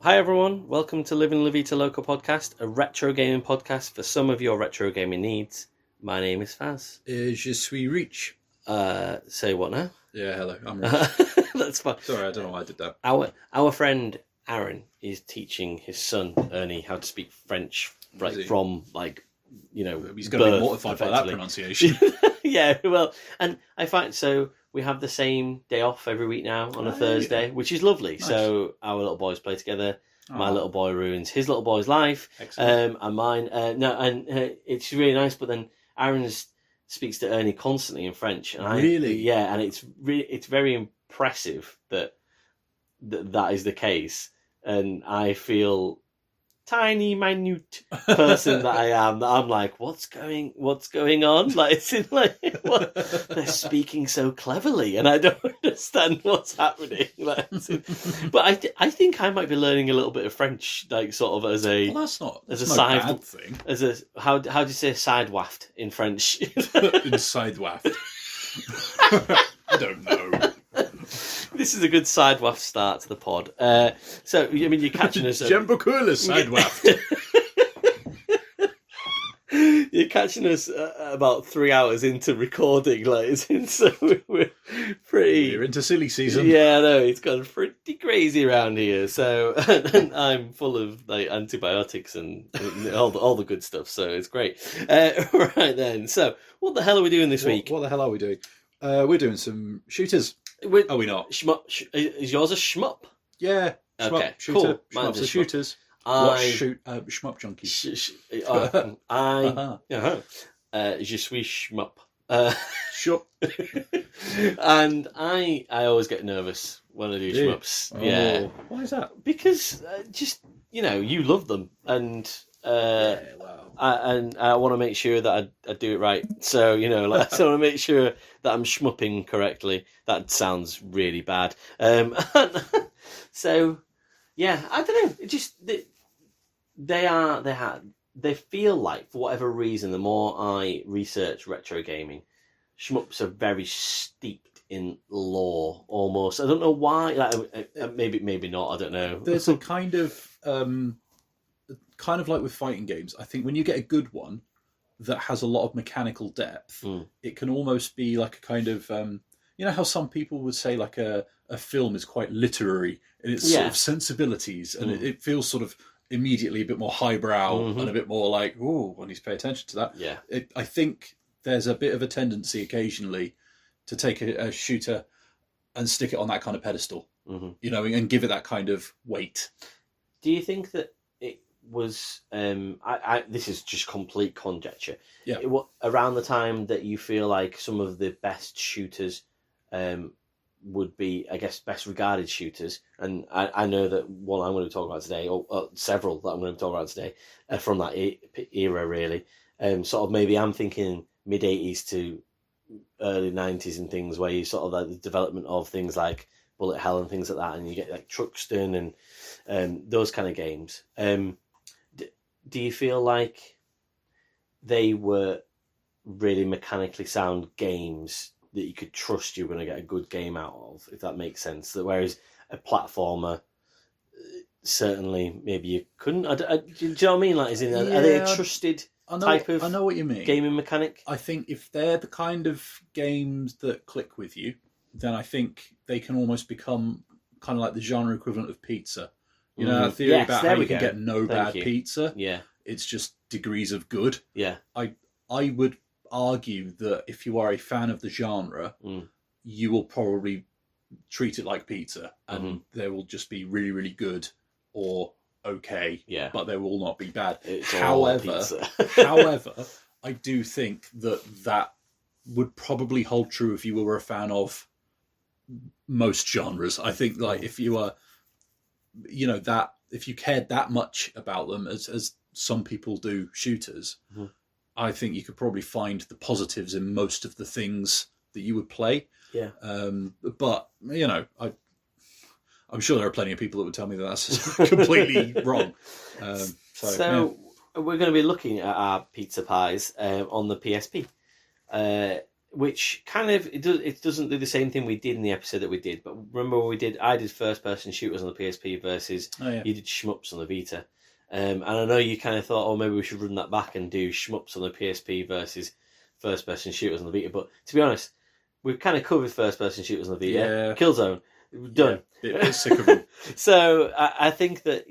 Hi everyone, welcome to Living La Vita Loca podcast, a retro gaming podcast for some of your retro gaming needs. My name is Fazz. Je suis Reach. Say what now? Yeah, hello, I'm Reach. That's fine. Sorry, I don't know why I did that. Our friend Aaron is teaching his son Ernie how to speak French, right from he's going to be mortified by that pronunciation. Yeah, well, and I find so we have the same day off every week now on a Thursday, which is lovely. Nice. So our little boys play together. My little boy ruins his little boy's life, and mine. It's really nice. But then Aaron speaks to Ernie constantly in French, and and it's very impressive that is the case, and I feel tiny, minute person that I am, that I'm like, what's going on? Like, it's in what? They're speaking so cleverly, and I don't understand what's happening. Like, but I think I might be learning a little bit of French, like sort of as a. Well, that's a no side bad thing. As a how do you say side waft in French? Inside waft. I don't know. This is a good side waft start to the pod. So, I mean, you're catching us... J'aime beaucoup le side waft. You're catching us about 3 hours into recording, so we're pretty... We're into silly season. Yeah, no, it's gone pretty crazy around here. So, and I'm full of antibiotics and all the good stuff, so it's great. Right then, so what the hell are we doing this week? What the hell are we doing? We're doing some shooters. Are we not? Is yours a shmup? Yeah. Okay, shooter. Cool. Shmups are shooters. Shmup junkies. Je suis shmup. Sure. And I always get nervous when I do shmups. Oh, yeah. Why is that? Because you love them, and I want to make sure that I do it right. So, I want to make sure that I'm shmupping correctly. That sounds really bad. So, yeah, I don't know. It just they feel like, for whatever reason, the more I research retro gaming, shmups are very steeped in lore almost. I don't know why. Maybe not. I don't know. There's a kind of like with fighting games. I think when you get a good one that has a lot of mechanical depth, it can almost be like a kind of how some people would say like a film is quite literary in its sort of sensibilities, and it feels sort of immediately a bit more highbrow and a bit more like, oh, one needs to pay attention to that. Yeah, I think there's a bit of a tendency occasionally to take a shooter and stick it on that kind of pedestal, and give it that kind of weight. Do you think that it was? This is just complete conjecture. Yeah. Around the time that you feel like some of the best shooters would be, I guess, best regarded shooters, and I know that one I'm going to talk about today, or several that I'm going to talk about today, from that era really. Sort of maybe I'm thinking mid 80s to early 90s and things, where you sort of like the development of things like Bullet Hell and things like that, and you get like Truxton and those kind of games. Do you feel like they were really mechanically sound games that you could trust you were going to get a good game out of, if that makes sense? Whereas a platformer, certainly maybe you couldn't. Do you know what I mean? Like, are they a trusted type of? I know what you mean. Gaming mechanic. I think if they're the kind of games that click with you, then I think they can almost become kind of like the genre equivalent of pizza. That theory about how you can get no bad pizza. Yeah, it's just degrees of good. Yeah, I would argue that if you are a fan of the genre, you will probably treat it like pizza, and there will just be really, really good or okay, but they will not be bad. However, I do think that would probably hold true if you were a fan of most genres. I think like if you are, that if you cared that much about them as some people do shooters, I think you could probably find the positives in most of the things that you would play. Yeah. But I'm sure there are plenty of people that would tell me that that's completely wrong. We're going to be looking at our pizza pies on the PSP. which kind of it doesn't do the same thing we did in the episode that we did. But remember when I did first person shooters on the PSP versus you did shmups on the Vita. And I know you kind of thought, oh, maybe we should run that back and do shmups on the PSP versus first person shooters on the Vita. But to be honest, we've kind of covered first person shooters on the Vita. Yeah. Killzone, done. It's sick of them. So I think that,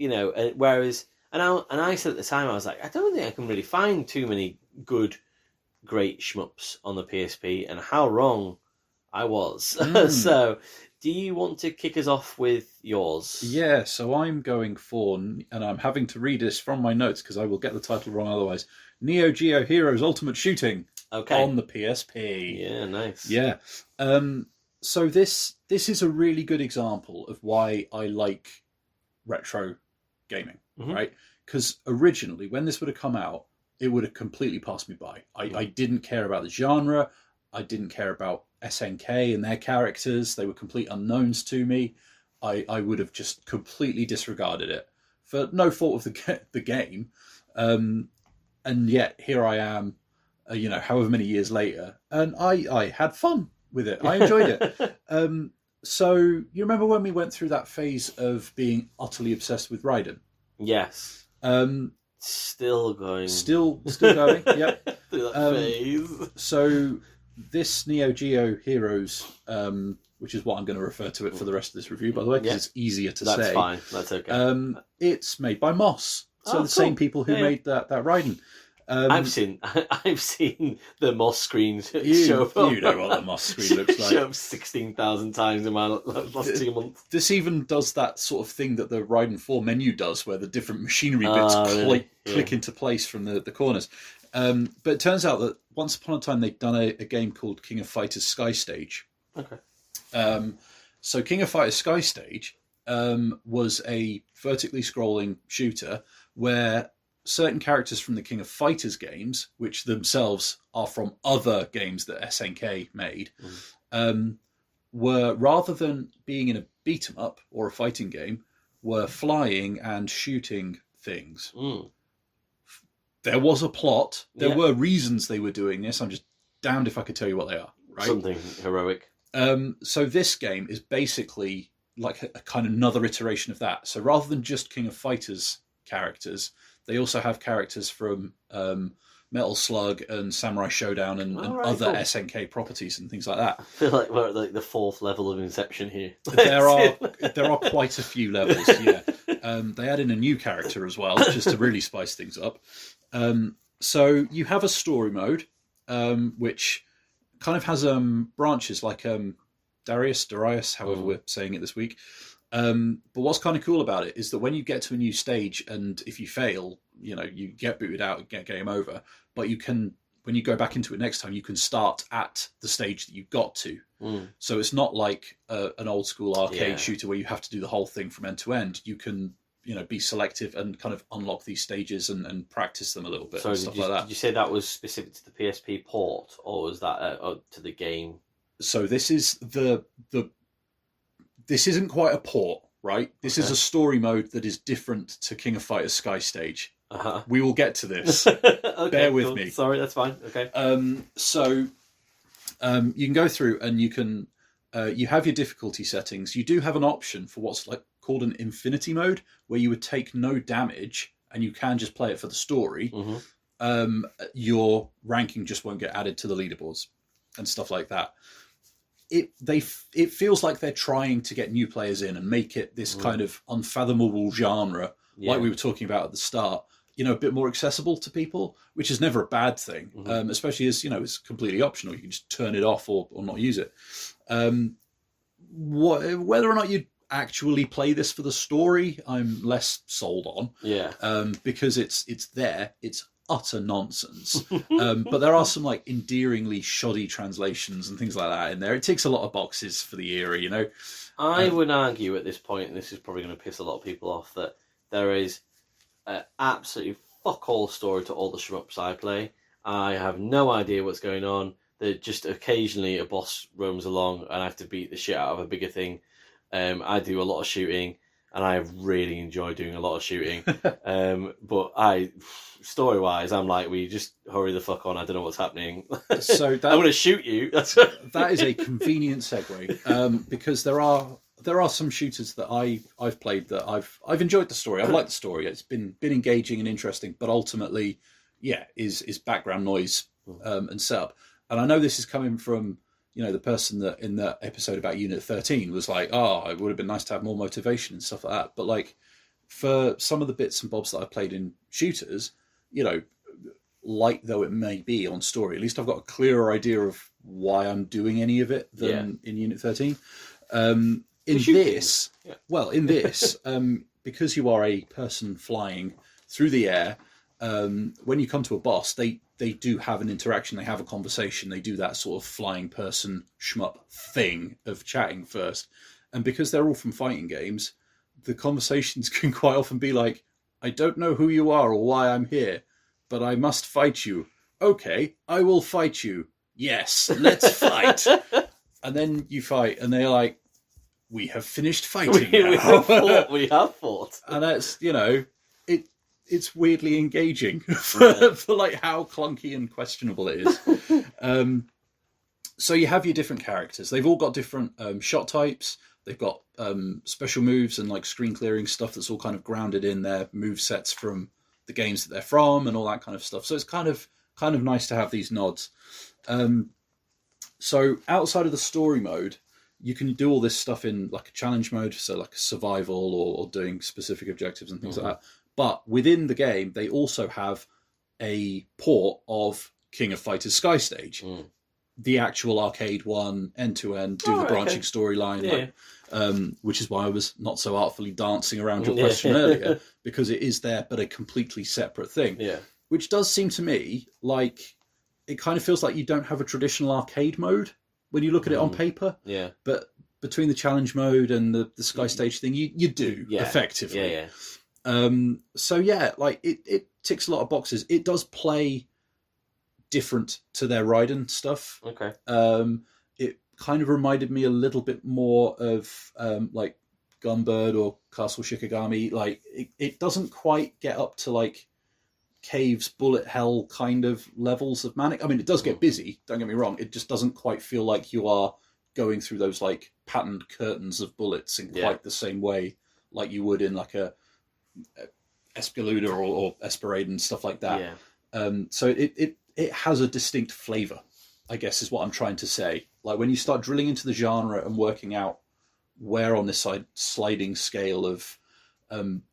whereas, and I said at the time, I was like, I don't think I can really find too many great shmups on the PSP, and how wrong I was. So, do you want to kick us off with yours? Yeah, so I'm going for, and I'm having to read this from my notes because I will get the title wrong otherwise, Neo Geo Heroes Ultimate Shooting on the PSP. Yeah, nice. Yeah. So this is a really good example of why I like retro gaming, right? Because originally, when this would have come out, it would have completely passed me by. I didn't care about the genre. I didn't care about SNK and their characters. They were complete unknowns to me. I would have just completely disregarded it for no fault of the game. And yet here I am, however many years later, and I had fun with it. I enjoyed it. So you remember when we went through that phase of being utterly obsessed with Raiden? Yes. Still going. Still going. Yep. Through that phase. So this Neo Geo Heroes, which is what I'm going to refer to it for the rest of this review, by the way, because it's easier to say. That's fine. That's okay. It's made by Moss, so the same people who made that Raiden. I've seen the Moss screen show up. You know what the Moss screen looks like. Show up 16,000 times in my last 2 months. This even does that sort of thing that the Raiden 4 menu does, where the different machinery bits click into place from the corners. But it turns out that once upon a time they'd done a game called King of Fighters Sky Stage. Okay. So King of Fighters Sky Stage was a vertically scrolling shooter where certain characters from the King of Fighters games, which themselves are from other games that SNK made, were, rather than being in a beat-em-up or a fighting game, were flying and shooting things. There was a plot. There were reasons they were doing this. I'm just damned if I could tell you what they are. Right? Something heroic. So this game is basically like a kind of another iteration of that. So rather than just King of Fighters characters, they also have characters from Metal Slug and Samurai Showdown and other SNK properties and things like that. I feel like we're at like the 4th level of Inception here. There are quite a few levels. Yeah, they add in a new character as well, just to really spice things up. So you have a story mode, which kind of has branches like Darius, however we're saying it this week. But what's kind of cool about it is that when you get to a new stage, and if you fail, you get booted out and get game over. But you can, when you go back into it next time, you can start at the stage that you got to. So it's not like an old school arcade shooter where you have to do the whole thing from end to end. You can, be selective and kind of unlock these stages and practice them a little bit and stuff like that. Did you say that was specific to the PSP port, or was that to the game? So this is this isn't quite a port, right? This is a story mode that is different to King of Fighters Sky Stage. We will get to this. Okay, Bear with me. Sorry, that's fine. Okay. So you can go through and you can you have your difficulty settings. You do have an option for what's called an infinity mode, where you would take no damage and you can just play it for the story. Your ranking just won't get added to the leaderboards and stuff like that. It feels like they're trying to get new players in and make it this kind of unfathomable genre, like we were talking about at the start, a bit more accessible to people, which is never a bad thing, especially as, it's completely optional. You can just turn it off or not use it. Whether or not you actually play this for the story, I'm less sold on. Because it's there. It's utter nonsense. But there are some endearingly shoddy translations and things like that in there. It ticks a lot of boxes for the era, I would argue at this point, and this is probably going to piss a lot of people off, that there is absolutely fuck all story to all the shmups I play. I have no idea what's going on. Just occasionally a boss roams along and I have to beat the shit out of a bigger thing. I do a lot of shooting. and I really enjoy doing a lot of shooting. But story-wise, I'm like, we just hurry the fuck on. I don't know what's happening. So I'm going to shoot you. That is a convenient segue, because there are some shooters that I've played that I've enjoyed the story. I've liked the story. It's been engaging and interesting, but ultimately, is background noise and setup. And I know this is coming from, the person that in the episode about Unit 13 was like, oh, it would have been nice to have more motivation and stuff like that. But like, for some of the bits and bobs that I played in shooters, light though it may be on story, at least I've got a clearer idea of why I'm doing any of it than in Unit 13. In this, because you are a person flying through the air, when you come to a boss, they do have an interaction, they have a conversation, they do that sort of flying person shmup thing of chatting first. And because they're all from fighting games, the conversations can quite often be like, I don't know who you are or why I'm here, but I must fight you. Okay, I will fight you. Yes, let's fight. And then you fight, and they're like, we have finished fighting now. We have fought. And that's, it's weirdly engaging for like how clunky and questionable it is. So you have your different characters. They've all got different shot types. They've got special moves and like screen clearing stuff that's all kind of grounded in their move sets from the games that they're from and all that kind of stuff. So it's kind of nice to have these nods. So outside of the story mode, you can do all this stuff in like a challenge mode, so like survival or doing specific objectives and things like that. But within the game, they also have a port of King of Fighters Sky Stage, the actual arcade one, end to end, do the branching storyline, which is why I was not so artfully dancing around your question earlier, because it is there, but a completely separate thing. Yeah, which does seem to me like it kind of feels like you don't have a traditional arcade mode when you look at it on paper. Yeah, but between the challenge mode and the Sky Stage thing, you do effectively. Yeah. So yeah, like it ticks a lot of boxes. It does play different to their Raiden stuff. Okay. It kind of reminded me a little bit more of like Gunbird or Castle Shikigami. Like it doesn't quite get up to like Cave's bullet hell kind of levels of manic. I mean, it does get busy, don't get me wrong. It just doesn't quite feel like you are going through those like patterned curtains of bullets in quite the same way like you would in like a Espeluda or Esperade and stuff like that. Yeah. So it has a distinct flavour, I guess is what I'm trying to say. Like when you start drilling into the genre and working out where on this sliding scale of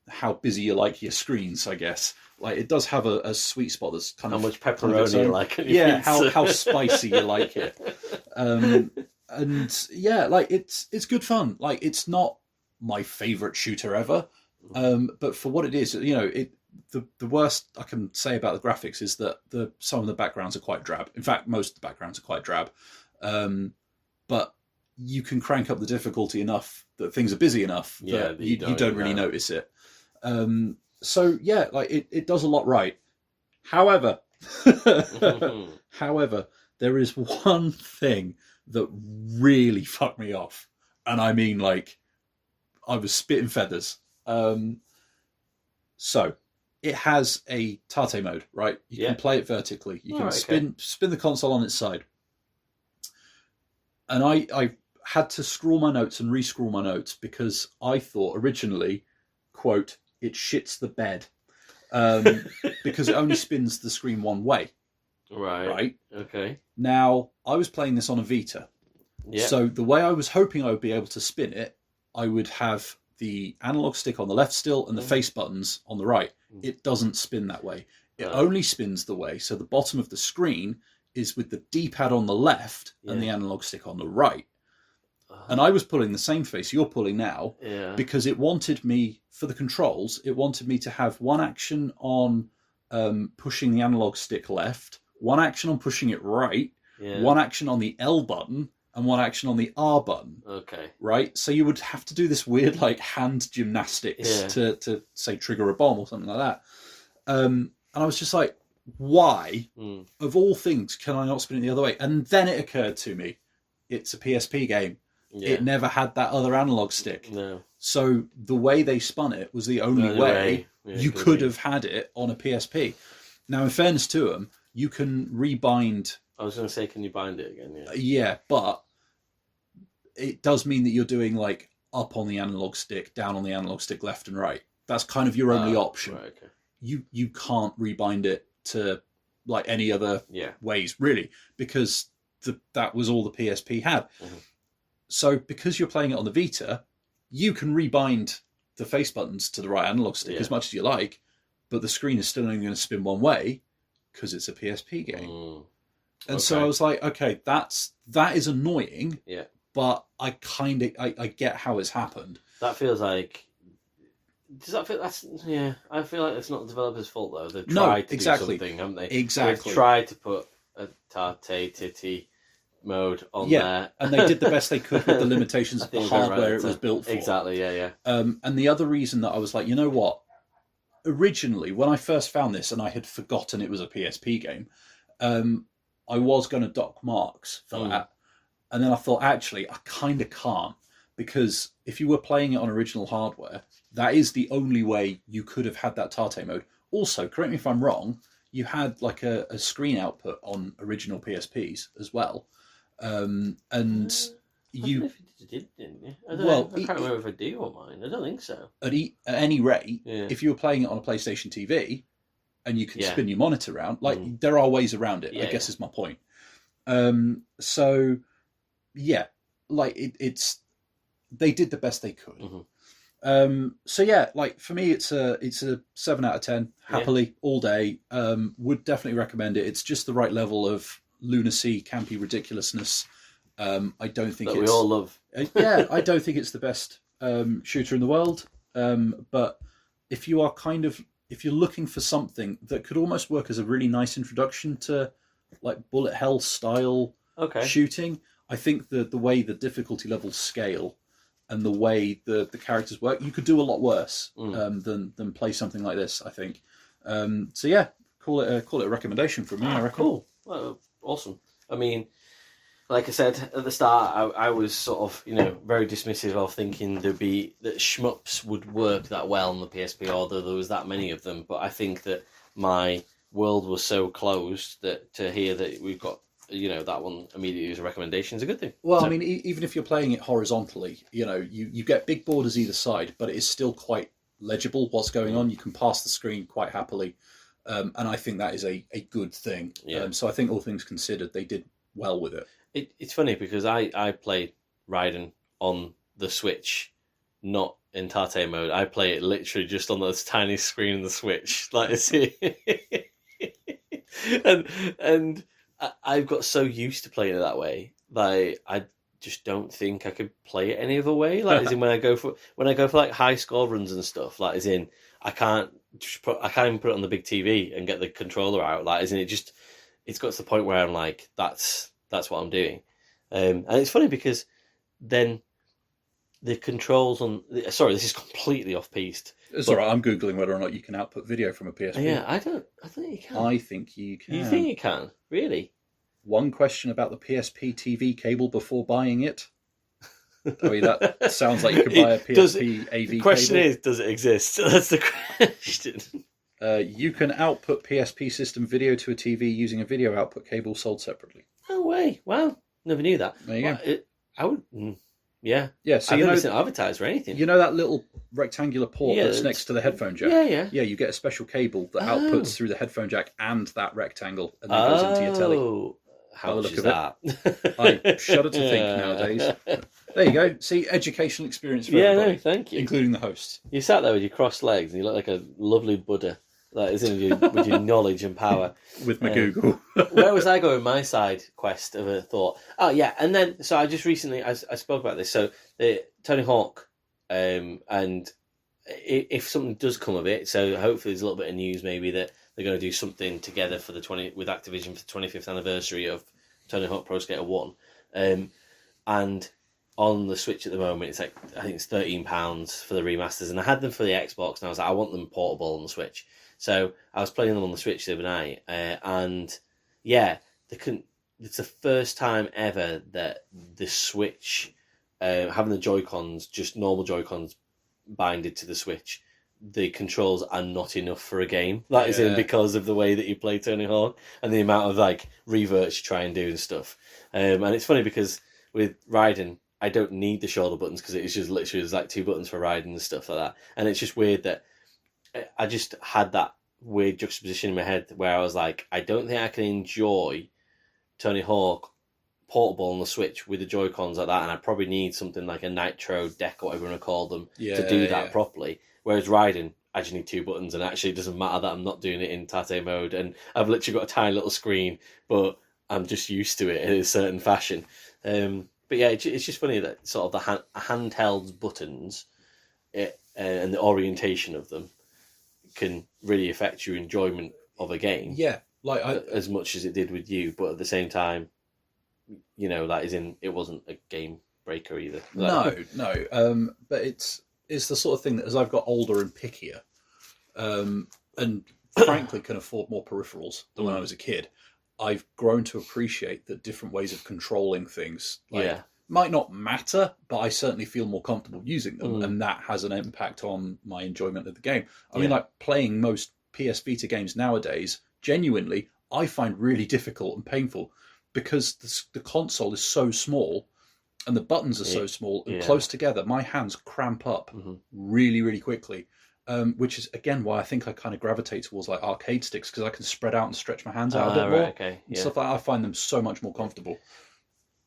how busy you like your screens, I guess. Like it does have a sweet spot that's kind how of... How much pepperoni you like it. Yeah, how spicy you like it. And yeah, like it's good fun. Like it's not my favourite shooter ever. But for what it is, the worst I can say about the graphics is that some of the backgrounds are quite drab. In fact, most of the backgrounds are quite drab. But you can crank up the difficulty enough that things are busy enough that you don't really notice it. So yeah, like it does a lot right. However, there is one thing that really fucked me off, and I mean like I was spitting feathers. So it has a Tate mode, right? You can play it vertically. You can spin the console on its side. And I had to scroll my notes and re-scroll my notes because I thought originally, quote, it shits the bed. Because it only spins the screen one way. Right. Okay. Now, I was playing this on a Vita. Yeah. So the way I was hoping I would be able to spin it, I would have the analog stick on the left still and the face buttons on the right. It doesn't spin that way. It only spins the way. So the bottom of the screen is with the D-pad on the left and the analog stick on the right. And I was pulling the same face you're pulling now because it wanted me, for the controls, it wanted me to have one action on pushing the analog stick left, one action on pushing it right, one action on the L button, and one action on the R button. Okay. Right? So you would have to do this weird like hand gymnastics to say trigger a bomb or something like that. And I was just like, why, of all things, can I not spin it the other way? And then it occurred to me, it's a PSP game. It never had that other analog stick. No. So the way they spun it was the only way you could have had it on a PSP. Now, in fairness to them, you can rebind. I was going to say, can you bind it again? Yeah. Yeah, but it does mean that you're doing like up on the analog stick, down on the analog stick, left and right. That's kind of your only option. Right, okay. You can't rebind it to like any other ways, really, because that was all the PSP had. Mm-hmm. So because you're playing it on the Vita, you can rebind the face buttons to the right analog stick as much as you like, but the screen is still only going to spin one way because it's a PSP game. And so I was like, okay, that is annoying. Yeah. But I get how it's happened. That feels like. Does that feel that's I feel like it's not the developer's fault though. They've tried to do something, haven't they? Exactly. They've tried to put a tate titty mode on there, and they did the best they could with the limitations of the hardware it was built for. Exactly, yeah. And the other reason that I was like, you know what? Originally, when I first found this and I had forgotten it was a PSP game, I was going to dock marks for that. And then I thought, actually, I kind of can't. Because if you were playing it on original hardware, that is the only way you could have had that Tate mode. Also, correct me if I'm wrong, you had like a screen output on original PSPs as well. And you... didn't you? I can't remember if I do on mine. I don't think so. At any rate, if you were playing it on a PlayStation TV and you can spin your monitor around, like there are ways around it, I guess is my point. So, yeah, like it's they did the best they could. Mm-hmm. So yeah, like for me, it's a 7 out of 10. Happily, all day. Would definitely recommend it. It's just the right level of lunacy, campy ridiculousness. I don't think we all love. I don't think it's the best shooter in the world. But if you're looking for something that could almost work as a really nice introduction to like bullet hell style shooting, I think the way the difficulty levels scale and the way the characters work, you could do a lot worse than play something like this, I think. So yeah, call it a recommendation from me. I reckon. Cool. Well, awesome. I mean, like I said at the start, I was sort of very dismissive of thinking that shmups would work that well on the PSP, or that there was that many of them. But I think that my world was so closed that to hear that we've got that one immediately as a recommendation is a good thing. Well, I mean, even if you're playing it horizontally, you get big borders either side, but it is still quite legible what's going on. You can pass the screen quite happily, and I think that is a good thing. Yeah. So I think all things considered, they did well with it. It's funny because I played Raiden on the Switch, not in Tate mode. I play it literally just on this tiny screen in the Switch, like and I've got so used to playing it that way, like I just don't think I could play it any other way. Like as in when I go for like high score runs and stuff, like as in I can't even put it on the big TV and get the controller out. Like as in it's got to the point where I'm like that's what I'm doing, and it's funny because then the controls on. Sorry, this is completely off piste. It's all right. I'm googling whether or not you can output video from a PSP. Yeah, I think you can. I think you can. You think you can? Really? One question about the PSP TV cable before buying it. I mean, that sounds like you could buy a PSP AV cable. The question is, does it exist? That's the question. You can output PSP system video to a TV using a video output cable sold separately. No way! Wow, never knew that. There you go. I would. Yeah. So I've never seen it advertised or anything. You know that little rectangular port that's next to the headphone jack? Yeah. Yeah, you get a special cable that outputs through the headphone jack and that rectangle, and then goes into your telly. How much is that? I shudder to think nowadays. There you go. See, educational experience for everybody. No, thank you. Including the host. You sat there with your crossed legs and you look like a lovely Buddha. Like, with your knowledge and power. With my Google. Where was I going? My side quest of a thought. Oh, yeah. And then, so I just recently, I spoke about this. So, Tony Hawk, and if something does come of it, so hopefully there's a little bit of news maybe that they're going to do something together with Activision for the 25th anniversary of Tony Hawk Pro Skater 1. And on the Switch at the moment, it's like, I think it's £13 for the remasters. And I had them for the Xbox, and I was like, I want them portable on the Switch. So I was playing them on the Switch the other night, and yeah, it's the first time ever that the Switch having the Joy-Cons, just normal Joy-Cons binded to the Switch, the controls are not enough for a game. That is in because of the way that you play Tony Hawk and the amount of like reverts you try and do and stuff. And it's funny because with riding, I don't need the shoulder buttons because it's just literally there's like 2 buttons for riding and stuff like that. And it's just weird that I just had that weird juxtaposition in my head where I was like, I don't think I can enjoy Tony Hawk portable on the Switch with the Joy-Cons like that, and I probably need something like a Nitro deck or whatever you want to call them to do that properly. Whereas riding, I just need 2 buttons, and actually it doesn't matter that I'm not doing it in Tate mode, and I've literally got a tiny little screen, but I'm just used to it in a certain fashion. But yeah, it's just funny that sort of the handheld buttons and the orientation of them can really affect your enjoyment of a game. Yeah, like as much as it did with you, but at the same time, you know, that is it wasn't a game breaker either. No. But it's the sort of thing that as I've got older and pickier, and frankly can afford more peripherals than when I was a kid, I've grown to appreciate that different ways of controlling things might not matter, but I certainly feel more comfortable using them, and that has an impact on my enjoyment of the game. I mean, like playing most PS Vita games nowadays, genuinely, I find really difficult and painful because the console is so small and the buttons are so small and close together. My hands cramp up really, really quickly. Which is again why I think I kind of gravitate towards like arcade sticks because I can spread out and stretch my hands out a bit more. Okay. Stuff like that, I find them so much more comfortable.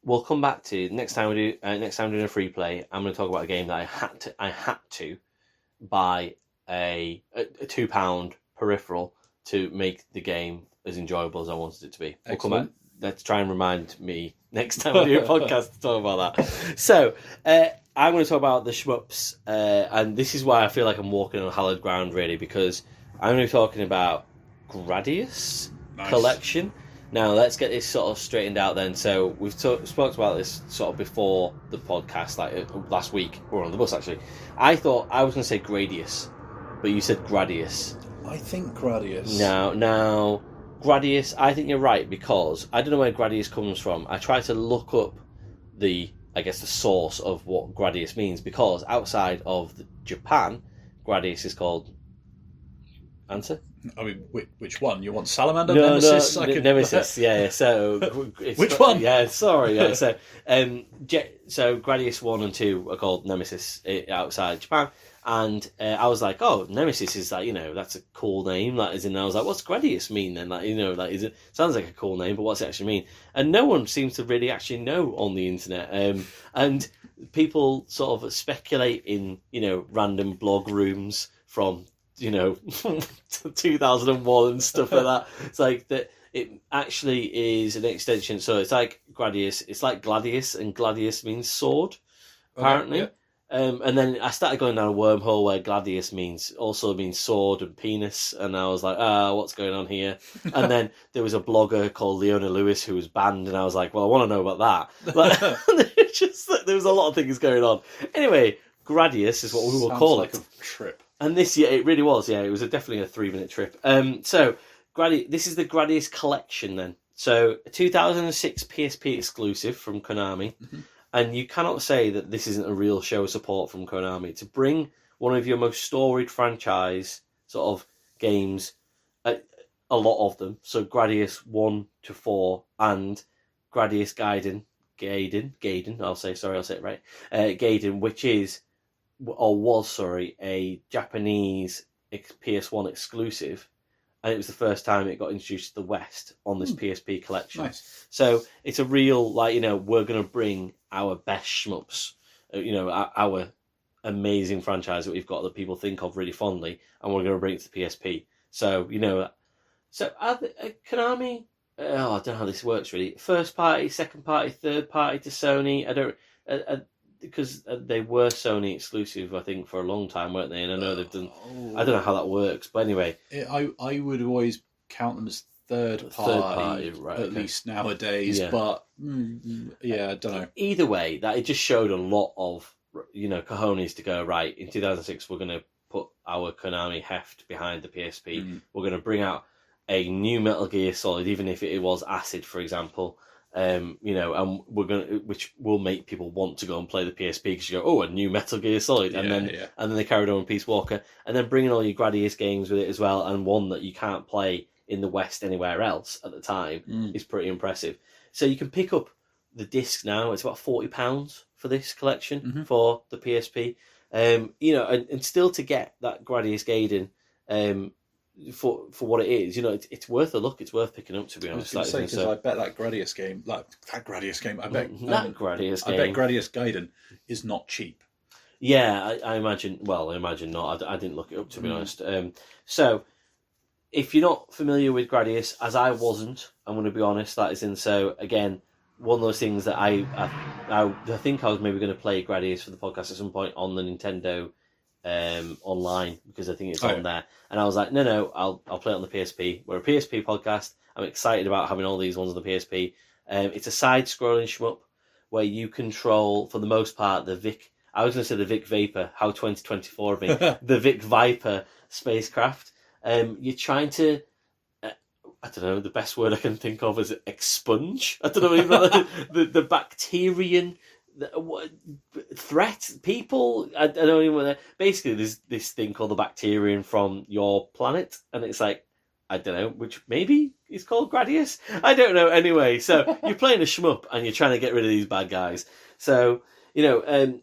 We'll come back to next time we're doing a free play. I'm going to talk about a game that I had to buy a £2 peripheral to make the game as enjoyable as I wanted it to be. We'll come back. Let's try and remind me next time we do a podcast to talk about that. So, I'm going to talk about the shmups, and this is why I feel like I'm walking on hallowed ground, really, because I'm going to be talking about Gradius collection. Now, let's get this sort of straightened out then. So, we've spoke about this sort of before the podcast, like last week, or on the bus, actually. I thought I was going to say Gradius, but you said Gradius. I think Gradius. Now, Gradius, I think you're right, because I don't know where Gradius comes from. I tried to look up the source of what Gradius means, because outside of Japan, Gradius is called... Answer? I mean, which one? You want Salamander? No, Nemesis? Nemesis, yeah. So... Which one? Yeah, sorry, yeah. So Gradius 1 and 2 are called Nemesis outside Japan. And I was like, oh, Nemesis is like, that's a cool name. Like, as in, I was like, what's Gradius mean then? Like, is it sounds like a cool name, but what's it actually mean? And no one seems to really actually know on the internet. And people sort of speculate in, random blog rooms from, 2001 and stuff like that. It's like that. It actually is an extension. So it's like Gradius. It's like Gladius, and Gladius means sword, apparently. Okay, and then I started going down a wormhole where Gladius also means sword and penis, and I was like, what's going on here? And then there was a blogger called Leona Lewis who was banned, and I was like, well, I want to know about that. Like, there was a lot of things going on. Anyway, Gradius is what we will call it. Sounds like a trip. And this year, it really was, yeah, it was definitely a 3-minute trip. So, this is the Gradius collection then. So, a 2006 PSP exclusive from Konami. Mm-hmm. And you cannot say that this isn't a real show of support from Konami. To bring one of your most storied franchise sort of games, a lot of them, so Gradius 1 to 4 and Gradius Gaiden, I'll say it right, Gaiden, which was a Japanese PS1 exclusive, and it was the first time it got introduced to the West on this PSP collection. Nice. So it's a real, we're going to bring our best shmups, our amazing franchise that we've got that people think of really fondly, and we're going to bring it to the PSP. So, Konami, I don't know how this works really. First party, second party, third party to Sony. Because they were Sony exclusive, I think, for a long time, weren't they? And I know they've done... I don't know how that works, but anyway... I would always count them as third party right, at least nowadays, but I don't know. Either way, that it just showed a lot of, cojones to go, right, in 2006 we're going to put our Konami heft behind the PSP. We're going to bring out a new Metal Gear Solid, even if it was Acid, for example. You know, and which will make people want to go and play the PSP because you go, oh, a new Metal Gear Solid, and then they carried on with Peace Walker, and then bringing all your Gradius games with it as well, and one that you can't play in the West anywhere else at the time is pretty impressive. So you can pick up the disc now. It's about £40 for this collection for the PSP. You know, and still to get that Gradius Gaiden for what it is, you know, it's worth a look. It's worth picking up, to be honest. I was going to say, because I bet that Gradius game, I bet Gradius I bet Gradius Gaiden is not cheap. Yeah, I imagine. Well, I imagine not. I didn't look it up, to be honest. So, if you're not familiar with Gradius, as I wasn't, I'm going to be honest. That is in. So again, one of those things that I think I was maybe going to play Gradius for the podcast at some point on the Nintendo online, because I think it's on there, and I was like, no, I'll play it on the PSP. We're a PSP podcast. I'm excited about having all these ones on the PSP. It's a side-scrolling shmup where you control, for the most part, the Vic. I was going to say the Vic Vapor. How 2024 of me. The Vic Viper spacecraft. You're trying to. I don't know, the best word I can think of is expunge. I don't know, even the bacterian threat people. I don't even know. Basically, there's this thing called the bacterian from your planet, and it's like, I don't know, which maybe is called Gradius. I don't know. Anyway, so you're playing a shmup and you're trying to get rid of these bad guys. So, you know,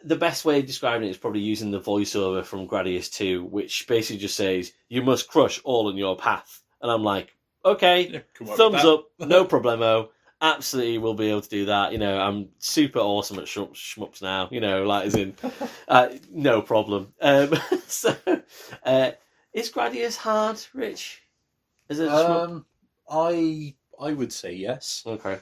the best way of describing it is probably using the voiceover from Gradius 2, which basically just says, you must crush all in your path. And I'm like, okay, thumbs up, no problemo. Absolutely, we'll be able to do that. You know, I'm super awesome at shmups now. You know, like as in, no problem. So, is Gradius hard, Rich? Is it? I would say yes. Okay.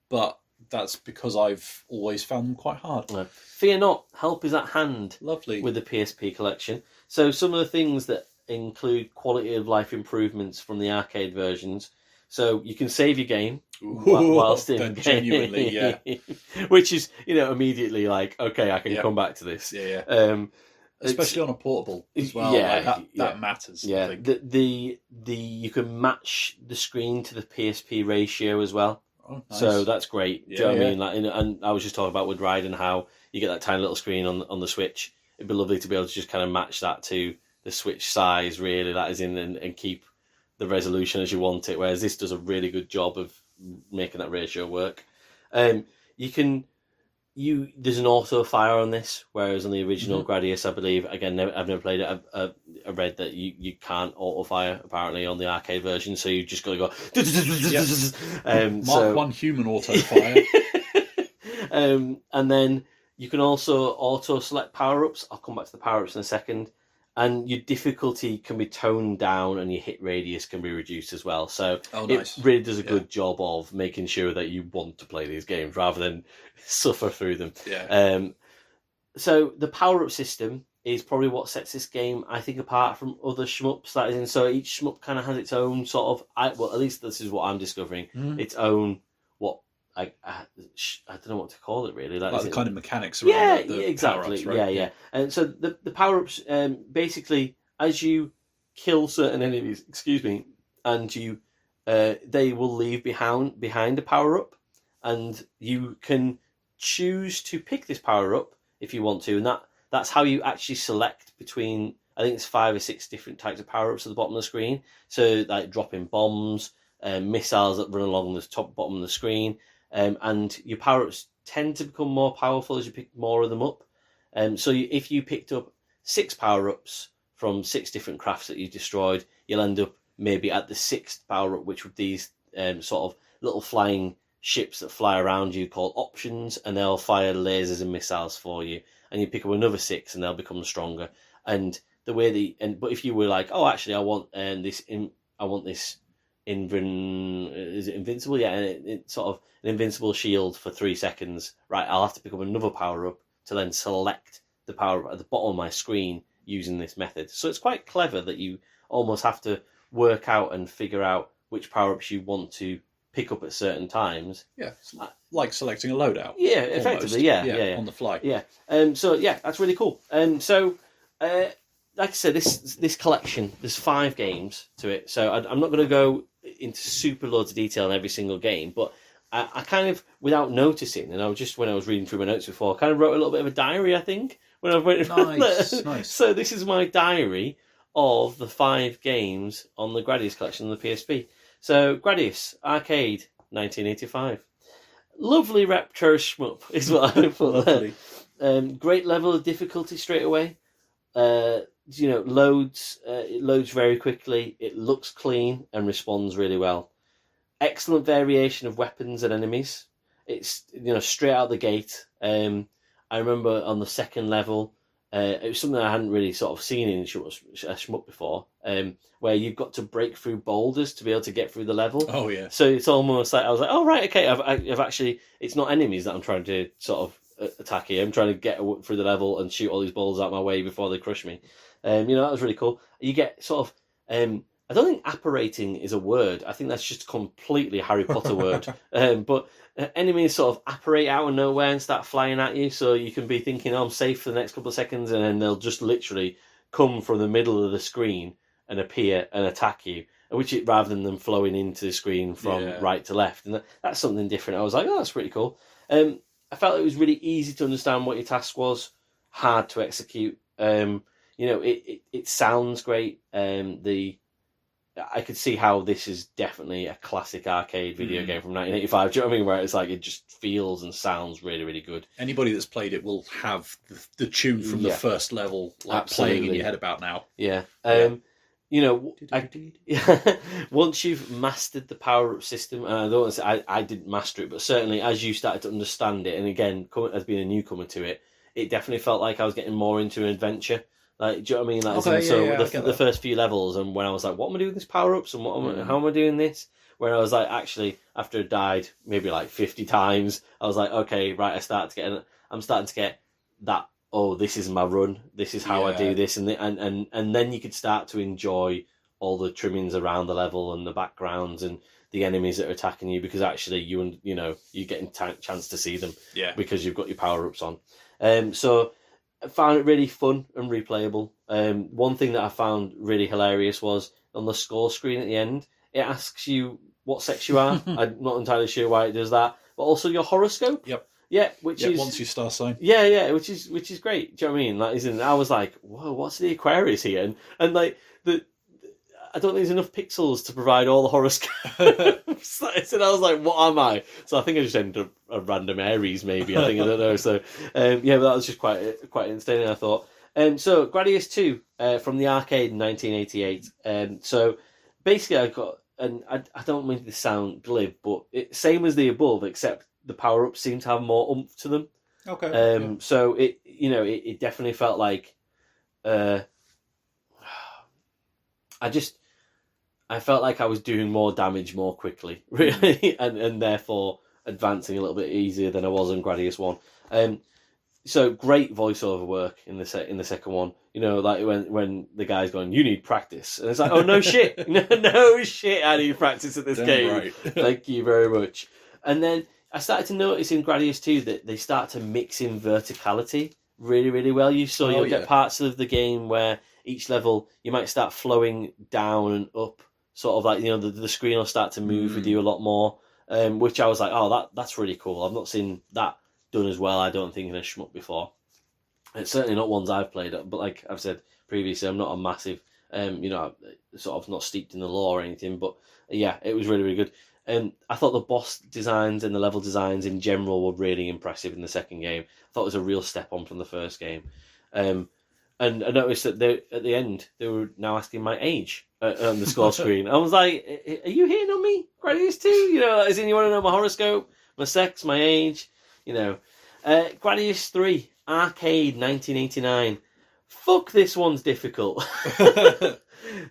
But that's because I've always found them quite hard. No. Fear not, help is at hand. Lovely. With the PSP collection. So some of the things that include quality of life improvements from the arcade versions. So you can save your game whilst in game. Genuinely, yeah. Which is, you know, immediately like, okay, I can come back to this. Yeah. Especially on a portable as well. Yeah, like that matters. Yeah. I think. The you can match the screen to the PSP ratio as well. Oh, nice. So that's great. Yeah, Do you know what I mean? Like, and I was just talking about with Raiden how you get that tiny little screen on the Switch. It'd be lovely to be able to just kind of match that to the Switch size, really, that is in, and keep the resolution as you want it, whereas this does a really good job of making that ratio work. There's an auto fire on this, whereas on the original Gradius, I believe, again, I've never played it, I read that you can't auto fire apparently on the arcade version, so you just got to go. Mark 1 human auto fire. And then you can also auto select power ups. I'll come back to the power ups in a second. And your difficulty can be toned down, and your hit radius can be reduced as well. So nice. It really does a good job of making sure that you want to play these games rather than suffer through them. Yeah. So the power-up system is probably what sets this game, I think, apart from other shmups. That is, and so each shmup kind of has its own sort of, at least this is what I'm discovering, its own I don't know what to call it really. Like the kind of mechanics around the exactly. Power-ups, right? Yeah. And so the power-ups, basically, as you kill certain enemies, and you they will leave behind a power-up, and you can choose to pick this power-up if you want to, and that's how you actually select between, I think it's 5 or 6 different types of power-ups at the bottom of the screen. So like dropping bombs, missiles that run along the top bottom of the screen. And your power-ups tend to become more powerful as you pick more of them up. So if you picked up 6 power-ups from 6 different crafts that you destroyed, you'll end up maybe at the 6th power-up, which would these sort of little flying ships that fly around you called options, and they'll fire lasers and missiles for you. And you pick up another 6, and they'll become stronger. And the way but if you were like, oh, actually, I want this. Is it invincible? Yeah, and it's sort of an invincible shield for 3 seconds. Right, I'll have to pick up another power-up to then select the power-up at the bottom of my screen using this method. So it's quite clever that you almost have to work out and figure out which power-ups you want to pick up at certain times. Yeah, it's like selecting a loadout. Yeah, effectively, yeah, on the fly. Yeah, so yeah, that's really cool. So like I said, this collection, there's 5 games to it, so I'm not going to go into super loads of detail on every single game, but I kind of, without noticing, and when I was reading through my notes before, I kind of wrote a little bit of a diary, I think, when I went. Nice. So this is my diary of the 5 games on the Gradius collection on the PSP. So Gradius Arcade 1985. Lovely retro shmup is what I would put there. Great level of difficulty straight away. It loads very quickly. It looks clean and responds really well. Excellent variation of weapons and enemies. It's straight out the gate. I remember on the second level, it was something I hadn't really sort of seen in shmup before, where you've got to break through boulders to be able to get through the level. Oh yeah. So it's almost like I was like, oh right, okay. I've actually, it's not enemies that I'm trying to sort of attack here. I'm trying to get through the level and shoot all these balls out my way before they crush me. That was really cool. You get sort of, I don't think apparating is a word. I think that's just a completely Harry Potter word. But enemies sort of apparate out of nowhere and start flying at you, so you can be thinking, oh, I'm safe for the next couple of seconds, and then they'll just literally come from the middle of the screen and appear and attack you, rather than them flowing into the screen from right to left. And that's something different. I was like, oh, that's pretty cool. I felt it was really easy to understand what your task was, hard to execute. It sounds great. I could see how this is definitely a classic arcade video game from 1985. Do you know what I mean? Where it's like it just feels and sounds really, really good. Anybody that's played it will have the tune from the first level playing in your head about now. Yeah. Once you've mastered the power-up system, and I don't want to say I didn't master it, but certainly as you started to understand it, and again, as being a newcomer to it, it definitely felt like I was getting more into an adventure. Like, do you know what I mean? Like, the first few levels, and when I was like, what am I doing with these power-ups, and how am I doing this? Where I was like, actually, after I died maybe like 50 times, I was like, okay, right, I'm starting to get that, oh, this is my run, this is how I do this, and then you could start to enjoy all the trimmings around the level and the backgrounds and the enemies that are attacking you, because actually you're getting chance to see them because you've got your power-ups on. So I found it really fun and replayable. One thing that I found really hilarious was on the score screen at the end, it asks you what sex you are. I'm not entirely sure why it does that, but also your horoscope. Yep. Yeah, which is once you star sign. Yeah, which is great. Do you know what I mean? Like, I was like, whoa, what's the Aquarius here? And like I don't think there's enough pixels to provide all the horoscopes. So I was like, what am I? So I think I just ended up a random Aries, maybe. I don't know. So but that was just quite entertaining, I thought. So Gradius 2 from the arcade in 1988. So basically, I got, and I don't mean to sound glib, but same as the above, except the power ups seem to have more oomph to them. Okay. So it definitely felt like I felt like I was doing more damage more quickly, really, and therefore advancing a little bit easier than I was in Gradius 1. So great voiceover work in the second one. Like when the guy's going, "You need practice," and it's like, "Oh no shit, no shit, I need practice at this game." Right. Thank you very much. And then I started to notice in Gradius 2 that they start to mix in verticality really, really well. You'll get parts of the game where each level you might start flowing down and up, sort of like the screen will start to move with you a lot more, which I was like, oh, that's really cool. I've not seen that done as well, I don't think, in a shmup before. It's certainly not ones I've played, but like I've said previously, I'm not a massive sort of not steeped in the lore or anything, but yeah, it was really, really good. I thought the boss designs and the level designs in general were really impressive in the second game. I thought it was a real step on from the first game. And I noticed that at the end, they were now asking my age on the score screen. I was like, are you hitting on me? Gradius 2? As in you want to know my horoscope, my sex, my age? Gradius 3, arcade, 1989. Fuck, this one's difficult.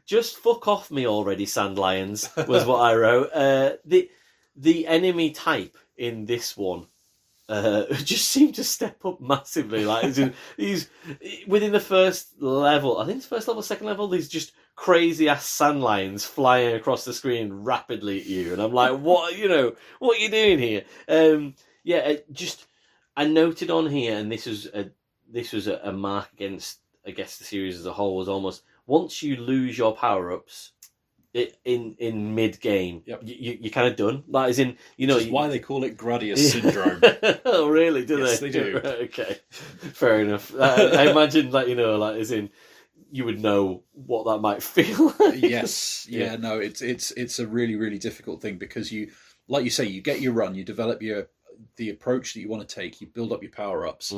Just fuck off me already, Sandlions, was what I wrote. The enemy type in this one just seemed to step up massively. Like he's within the first level. I think it's first level, second level. These just crazy ass sandlions flying across the screen rapidly at you, and I'm like, what? What are you doing here? I noted on here, and this was a mark against I guess the series as a whole was almost once you lose your power ups, in mid game, Yep. you're kind of done. That is in Which is why they call it Gradius syndrome. Oh, really? Do Yes, they? they do. Okay, fair enough. I imagine as in you would know what that might feel like. Yes, yeah, no, it's a really, really difficult thing because you, like you say, you get your run, you develop the approach that you want to take, you build up your power ups,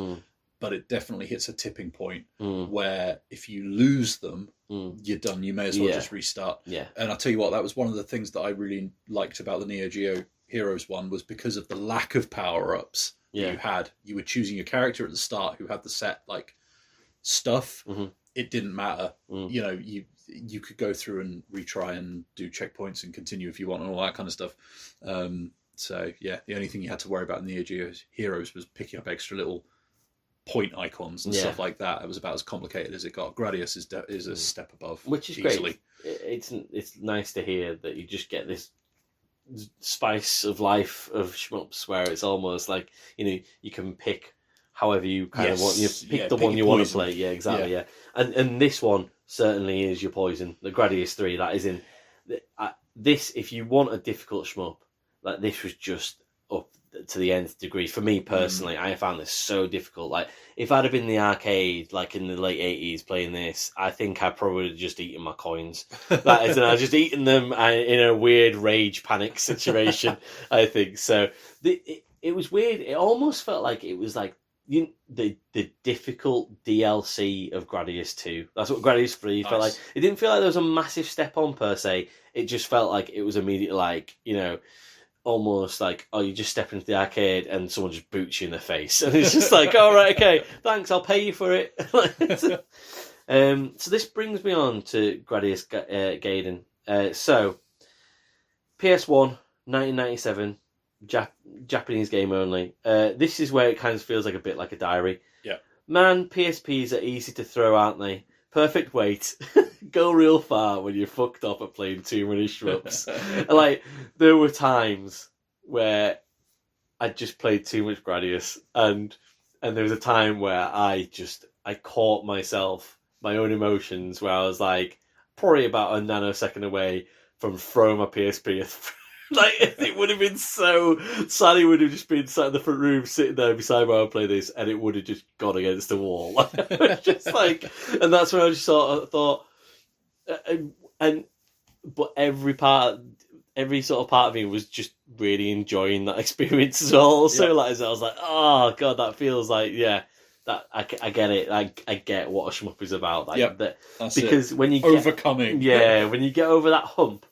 but it definitely hits a tipping point where if you lose them, you're done. You may as well just restart. Yeah. And I'll tell you what, that was one of the things that I really liked about the Neo Geo Heroes one was because of the lack of power ups you had. You were choosing your character at the start who had the set like stuff. It didn't matter. You know, you could go through and retry and do checkpoints and continue if you want and all that kind of stuff. So yeah, the only thing you had to worry about in Neo Geo Heroes was picking up extra little point icons and stuff like that. It was about as complicated as it got. Gradius is a step above, which is easily. Great. It's nice to hear that you just get this spice of life of shmups where it's almost like you can pick however you kind of want. You pick the one you want to play. Yeah, exactly. Yeah, and this one certainly is your poison. The Gradius 3, that is in this. If you want a difficult shmup, like this was just up to the nth degree for me personally. I found this so difficult. Like if I'd have been in the arcade like in the late 80s playing this, I think I probably would have just eaten my coins. That is, I just eaten them in a weird rage panic situation. I think so. It was weird. It almost felt like it was like the difficult DLC of Gradius 2. That's what Gradius 3 felt like. It didn't feel like there was a massive step on per se. It just felt like it was immediately like almost like, oh, you just step into the arcade and someone just boots you in the face. And it's just like, all right, okay, thanks, I'll pay you for it. So this brings me on to Gradius Gaiden. So, PS1, 1997, Japanese game only. This is where it kind of feels like a bit like a diary. Yeah. Man, PSPs are easy to throw, aren't they? Perfect weight. Go real far when you're fucked up at playing too many shmups. Like, there were times where I just played too much Gradius, and there was a time where I caught myself, my own emotions, where I was like, probably about a nanosecond away from throwing my PSP. Like, it would have been so... Sally would have just been sat in the front room, sitting there beside me while I play this, and it would have just gone against the wall. Like, just like... And that's when I just sort of thought... But every sort of part of me was just really enjoying that experience as well. So, I was like, oh, God, that feels like, that I get it. I get what a shmup is about. Like, because when you get... Overcoming. Yeah, when you get over that hump,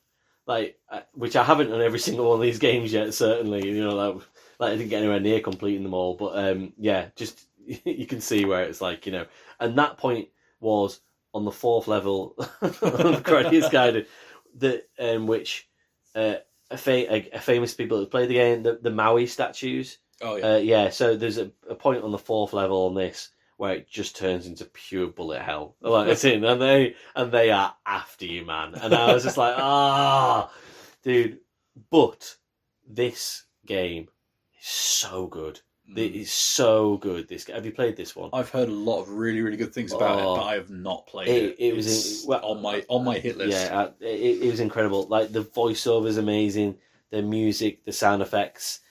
like, which I haven't on every single one of these games yet, certainly. Like I didn't get anywhere near completing them all. But, just, you can see where it's like, and that point was on the 4th level of Gradius Gaiden, which famous people that played the game, the Maui statues. Oh, yeah. So there's a point on the 4th level on this where it just turns into pure bullet hell. Like, it's in, and they are after you, man. And I was just like, dude. But this game is so good. It is so good. This have you played this one? I've heard a lot of really, really good things about it, but I have not played it. It was on my hit list. Yeah, it was incredible. Like the voiceover is amazing, the music, the sound effects.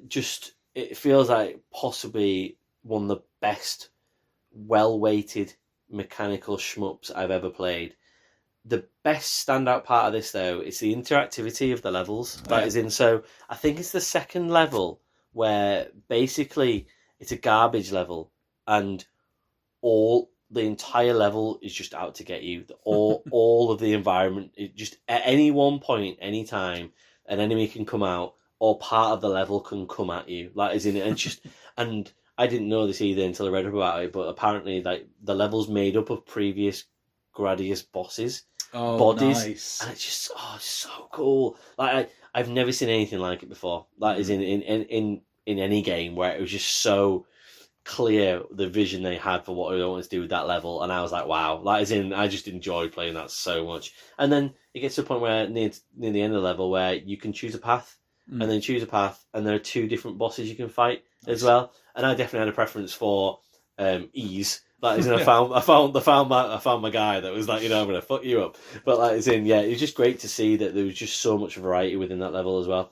Just it feels like possibly one of the best, well-weighted mechanical shmups I've ever played. The best standout part of this, though, is the interactivity of the levels. That is in. So I think it's the 2nd level where basically it's a garbage level and the entire level is just out to get you. All of the environment, it just at any one point, any time, an enemy can come out or part of the level can come at you. Like, is in it, and just and I didn't know this either until I read up about it. But apparently, like the level's made up of previous Gradius bosses. Bodies, nice. And it's just it's so cool. Like I've never seen anything like it before. That is in any game where it was just so clear the vision they had for what they wanted to do with that level, and I was like, wow. That is in. I just enjoyed playing that so much. And then it gets to a point where near the end of the level where you can choose a path, and then choose a path, and there are 2 different bosses you can fight as well. And I definitely had a preference for ease Like, as in, I found my guy that was like, I'm gonna fuck you up. But like, as in, it was just great to see that there was just so much variety within that level as well.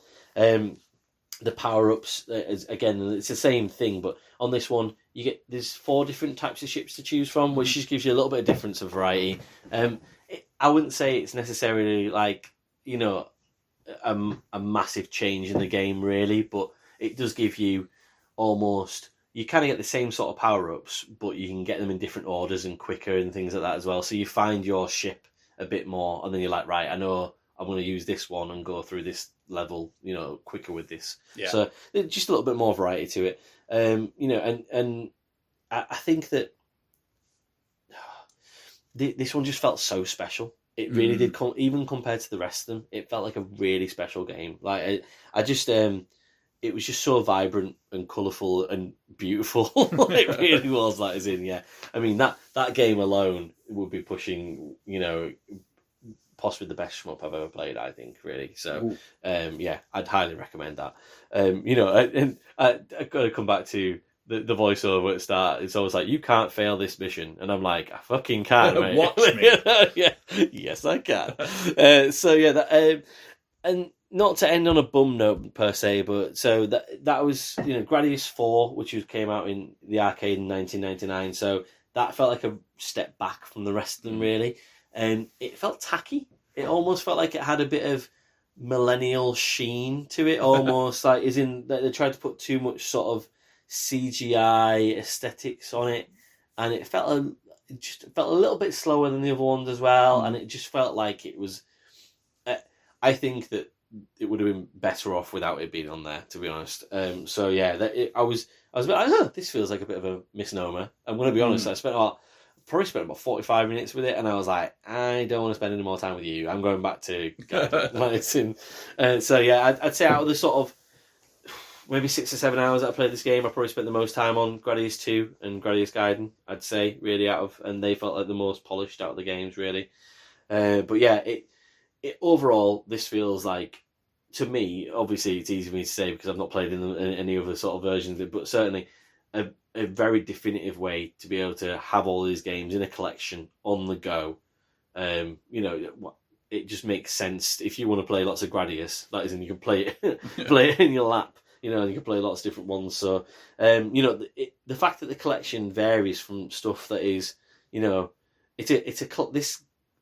The power ups, again, it's the same thing, but on this one, there's 4 different types of ships to choose from, which just gives you a little bit of difference of variety. I wouldn't say it's necessarily like a massive change in the game really, but it does give you almost, you kind of get the same sort of power ups, but you can get them in different orders and quicker and things like that as well. So you find your ship a bit more, and then you're like, right, I know I'm going to use this one and go through this level, quicker with this. Yeah. So just a little bit more variety to it. And I think that this one just felt so special. It really did. Even compared to the rest of them, it felt like a really special game. Like I just, it was just so vibrant and colourful and beautiful. It really was. Like, as in, yeah. I mean, that game alone would be pushing, possibly the best shmup I've ever played, I think, really. So, I'd highly recommend that. And I've got to come back to the voiceover at the start. It's always like, you can't fail this mission. And I'm like, I fucking can, mate. Watch me. Yeah. Yes, I can. And not to end on a bum note per se, but so that was, Gradius 4, which came out in the arcade in 1999. So that felt like a step back from the rest of them, really. And it felt tacky. It almost felt like it had a bit of millennial sheen to it, almost like, as in that they tried to put too much sort of CGI aesthetics on it, and it felt a little bit slower than the other ones as well, and it just felt like it was. I think that it would have been better off without it being on there, to be honest. I was a bit like, this feels like a bit of a misnomer. I'm going to be honest. I probably spent about 45 minutes with it, and I was like, I don't want to spend any more time with you. I'm going back to I'd say out of the sort of maybe 6 or 7 hours that I played this game, I probably spent the most time on Gradius 2 and Gradius Gaiden, I'd say, really, and they felt like the most polished out of the games, really. It overall, this feels like, to me, obviously it's easy for me to say because I've not played in any other sort of versions of it, but certainly a very definitive way to be able to have all these games in a collection on the go. It just makes sense if you want to play lots of Gradius. That is, and you can play it in your lap. And you can play lots of different ones. So, the fact that the collection varies from stuff that is,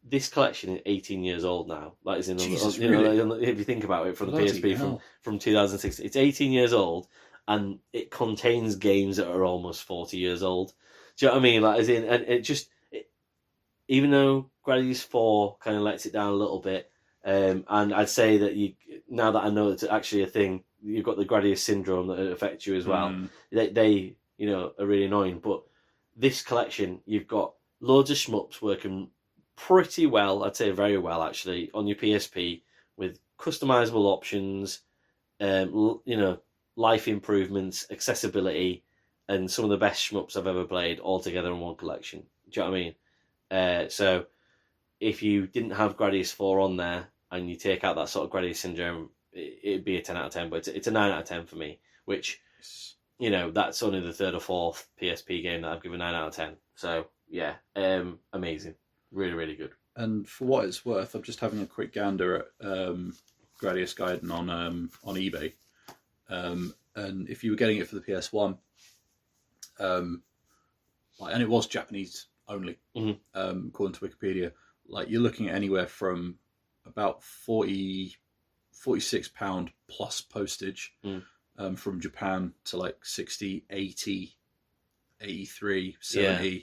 this collection is 18 years old now. That is, if you think about it, from the PSP from 2006, it's 18 years old. And it contains games that are almost 40 years old. Do you know what I mean? Like, as in, and even though Gradius 4 kind of lets it down a little bit, and I'd say that now that I know it's actually a thing, you've got the Gradius syndrome that affects you as well. They are really annoying. But this collection, you've got loads of shmups working pretty well, I'd say very well actually, on your PSP with customizable options, life improvements, accessibility, and some of the best shmups I've ever played all together in one collection. Do you know what I mean? So if you didn't have Gradius 4 on there and you take out that sort of Gradius syndrome, it'd be a 10 out of 10, but it's a 9 out of 10 for me, which, that's only the 3rd or 4th PSP game that I've given 9 out of 10. So, yeah, amazing. Really, really good. And for what it's worth, I'm just having a quick gander at Gradius Gaiden on eBay. And if you were getting it for the PS1, and it was Japanese only, according to Wikipedia, like you're looking at anywhere from about £46 plus postage from Japan to like 60, 80, 83, 70. Yeah.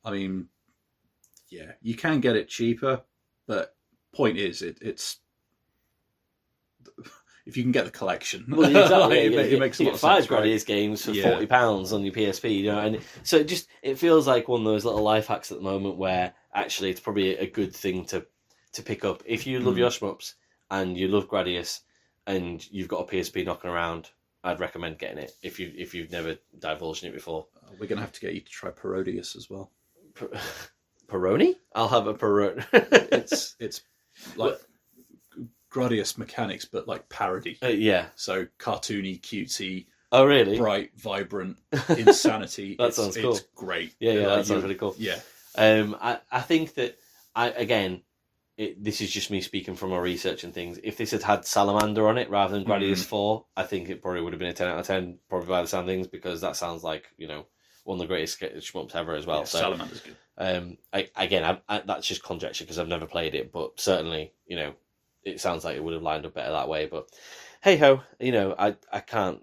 I mean, yeah, you can get it cheaper, but point is, it's if you can get the collection, well, exactly. it makes a lot of sense. 5 Gradius games for £40 on your PSP, and so it feels like one of those little life hacks at the moment where actually it's probably a good thing to pick up if you love your shmups and you love Gradius and you've got a PSP knocking around. I'd recommend getting it if you've never divulged in it before. We're gonna have to get you to try Parodius as well. Peroni? I'll have a Peroni. it's like Gradius mechanics, but like parody. Yeah. So cartoony, cutesy, Oh, really? bright, vibrant insanity. That sounds cool. It's great. Yeah, that sounds really cool. Yeah. I think that this is just me speaking from my research and things. If this had had Salamander on it rather than Gradius 4, I think it probably would have been a 10 out of 10, probably by the sound of things, because that sounds like, one of the greatest shmups ever as well. Yeah, so Salamander's good. That's just conjecture because I've never played it, but certainly, it sounds like it would have lined up better that way. But hey ho, I can't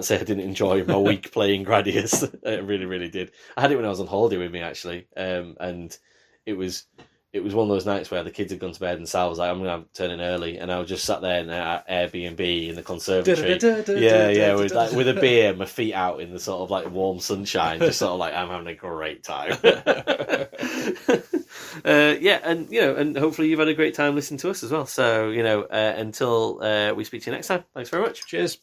say I didn't enjoy my week playing Gradius. I really, really did. I had it when I was on holiday with me actually, and it was one of those nights where the kids had gone to bed and Sal was like, I'm going to turn in early, and I was just sat there in Airbnb in the conservatory, with a beer, my feet out in the sort of like warm sunshine, just sort of like, I'm having a great time. And hopefully you've had a great time listening to us as well. So, until we speak to you next time, thanks very much. Cheers.